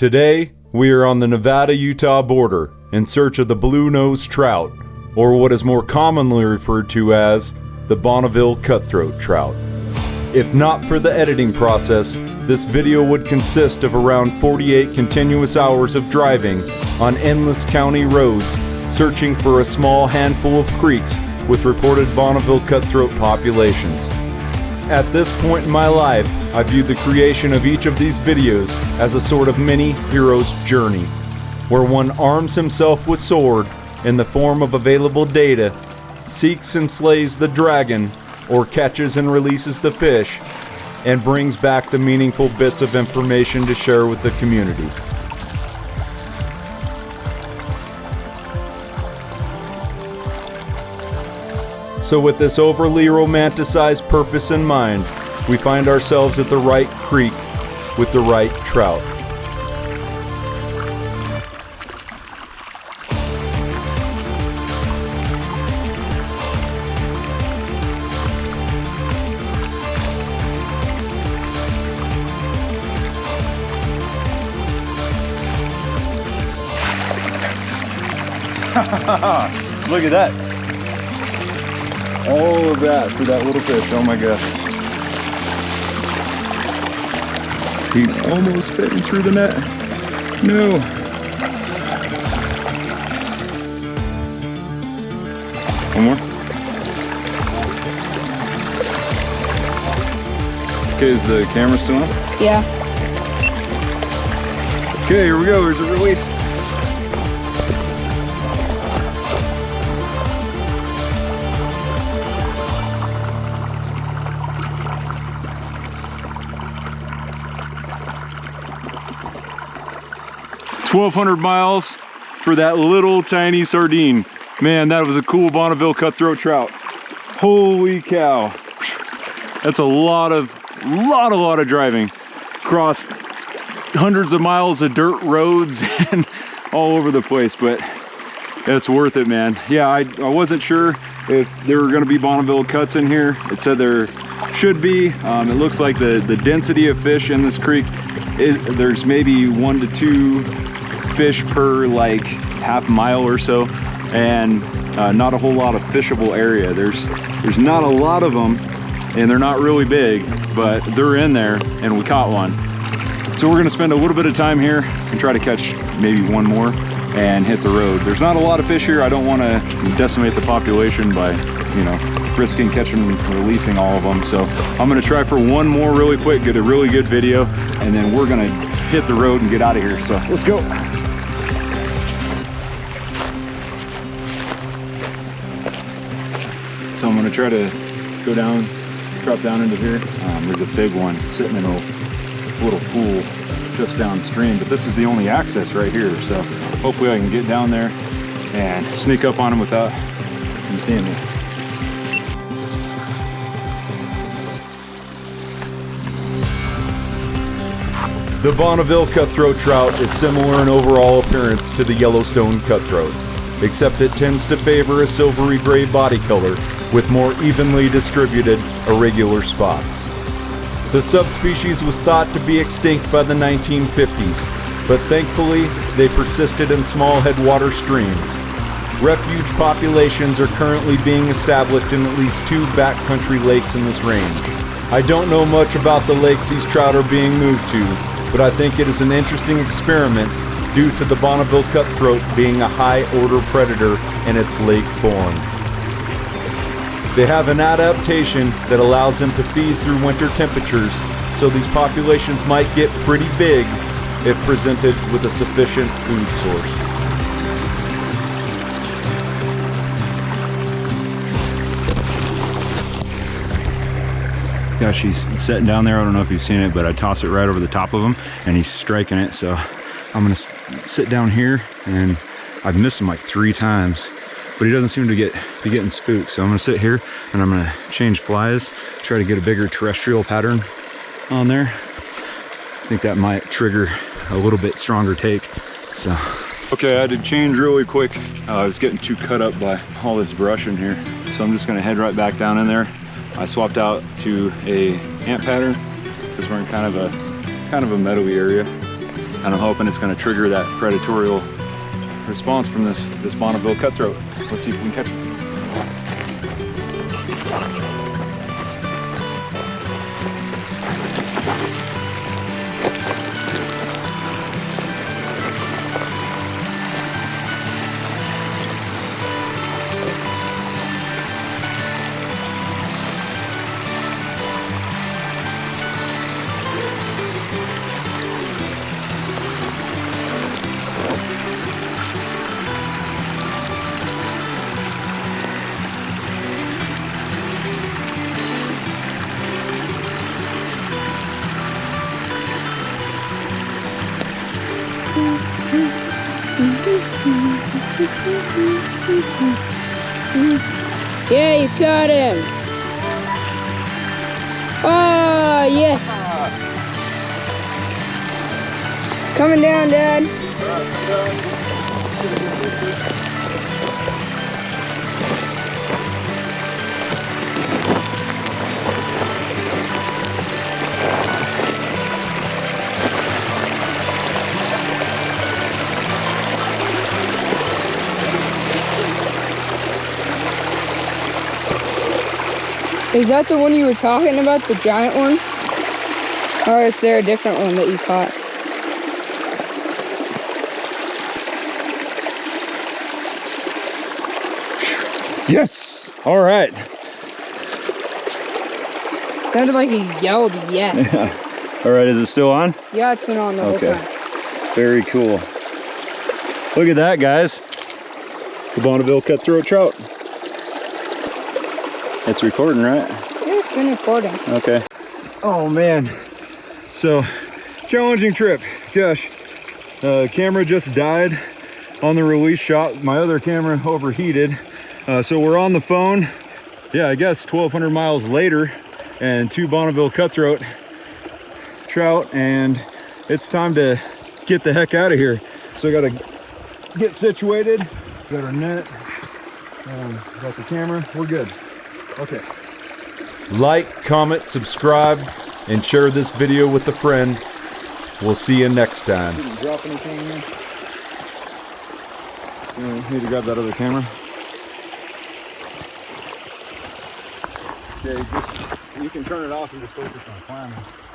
Today, we are on the Nevada-Utah border in search of the Bluenose Trout, or what is more commonly referred to as the Bonneville Cutthroat Trout. If not for the editing process, this video would consist of around 48 continuous hours of driving on endless county roads, searching for a small handful of creeks with reported Bonneville Cutthroat populations. At this point in my life, I view the creation of each of these videos as a sort of mini hero's journey, where one arms himself with sword in the form of available data, seeks and slays the dragon, or catches and releases the fish, and brings back the meaningful bits of information to share with the community. So with this overly romanticized purpose in mind, we find ourselves at the right creek with the right trout. Look at that. All of that for that little fish. Oh my gosh. He almost fit me through the net. No. One more. Okay, is the camera still on? Yeah. Okay, here we go. There's a release. $1,200 miles for that little tiny sardine. Man, that was a cool Bonneville Cutthroat Trout. Holy cow. That's a lot of driving. Across hundreds of miles of dirt roads and all over the place, but it's worth it, man. Yeah, I wasn't sure if there were gonna be Bonneville Cuts in here. It said there should be. It looks like the density of fish in this creek, there's maybe 1 to 2 fish per like half mile or so, and not a whole lot of fishable area. There's not a lot of them, and they're not really big, but they're in there, and we caught one. So we're gonna spend a little bit of time here and try to catch maybe one more and hit the road. There's not a lot of fish here. I don't want to decimate the population by, you know, risking catching and releasing all of them. So I'm gonna try for one more really quick, get a really good video, and then we're gonna hit the road and get out of here. So let's go. So I'm gonna try to go down, drop down into here. There's a big one sitting in a little pool just downstream, but this is the only access right here. So hopefully I can get down there and sneak up on him without him seeing me. The Bonneville Cutthroat Trout is similar in overall appearance to the Yellowstone Cutthroat, except it tends to favor a silvery gray body color with more evenly distributed irregular spots. The subspecies was thought to be extinct by the 1950s, but thankfully they persisted in small headwater streams. Refuge populations are currently being established in at least 2 backcountry lakes in this range. I don't know much about the lakes these trout are being moved to, but I think it is an interesting experiment due to the Bonneville Cutthroat being a high-order predator in its lake form. They have an adaptation that allows them to feed through winter temperatures, so these populations might get pretty big if presented with a sufficient food source. Gosh, he's sitting down there. I don't know if you've seen it, but I toss it right over the top of him and he's striking it. So I'm gonna sit down here, and I've missed him like 3 times, but he doesn't seem to be getting spooked. So I'm gonna sit here and I'm gonna change flies, try to get a bigger terrestrial pattern on there. I think that might trigger a little bit stronger take. So okay, I had to change really quick. I was getting too cut up by all this brush in here, so I'm just gonna head right back down in there. I swapped out to a ant pattern because we're in kind of a meadowy area. And I'm hoping it's going to trigger that predatory response from this Bonneville Cutthroat. Let's see if we can catch it. Yeah, you got him. Oh, yes. Coming down, Dad. Is that the one you were talking about, the giant one? Or is there a different one that you caught? Yes! All right. Sounded like he yelled yes. All right, is it still on? Yeah, it's been on the whole time. Very cool. Look at that, guys. The Bonneville Cutthroat Trout. It's recording, right? Yeah, it's been recording. Okay. Oh man. So, challenging trip. Gosh, camera just died on the release shot. My other camera overheated. So we're on the phone. Yeah, I guess 1,200 miles later, and 2 Bonneville Cutthroat trout, and it's time to get the heck out of here. So I gotta get situated. Got our net. Got the camera. We're good. Okay. Like, comment, subscribe, and share this video with a friend. We'll see you next time. Didn't drop anything here. You need to grab that other camera. Yeah, you can turn it off and just focus on climbing.